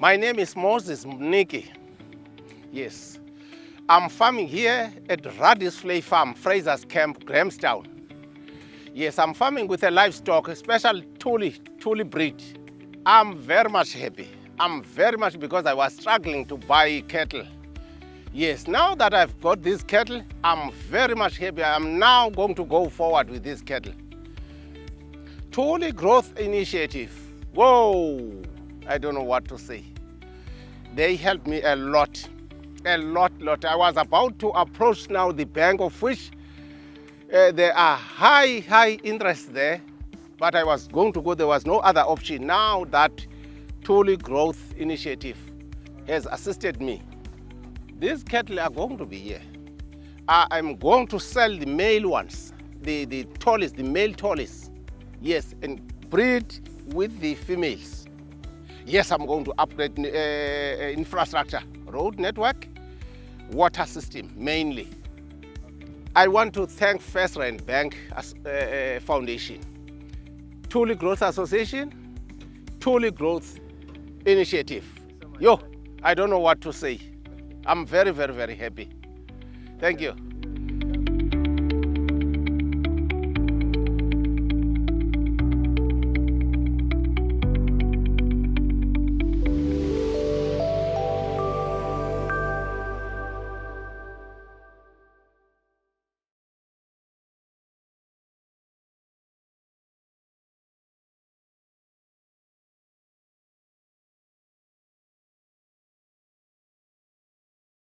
My name is Moses Mniki. Yes. I'm farming here at Radisplay Farm, Fraser's Camp, Grahamstown. Yes, I'm farming with a livestock, a special Tuli breed. I'm very much happy. I'm very much because I was struggling to buy cattle. Yes, now that I've got this cattle, I'm very much happy. I'm now going to go forward with this cattle. Tuli Growth Initiative. Whoa, I don't know what to say. They helped me a lot. I was about to approach now the bank, of which there are high interest there, but I was going to go. There was no other option. Now that Tuli Growth Initiative has assisted me, these cattle are going to be here. I'm going to sell the male ones, the tallest, the male tallest. Yes, and breed with the females. Yes, I'm going to upgrade infrastructure, road network, water system mainly. I want to thank First Rand Bank Foundation, Tuli Growth Association, Tuli Growth Initiative. Yo, I don't know what to say. I'm very happy. Thank you.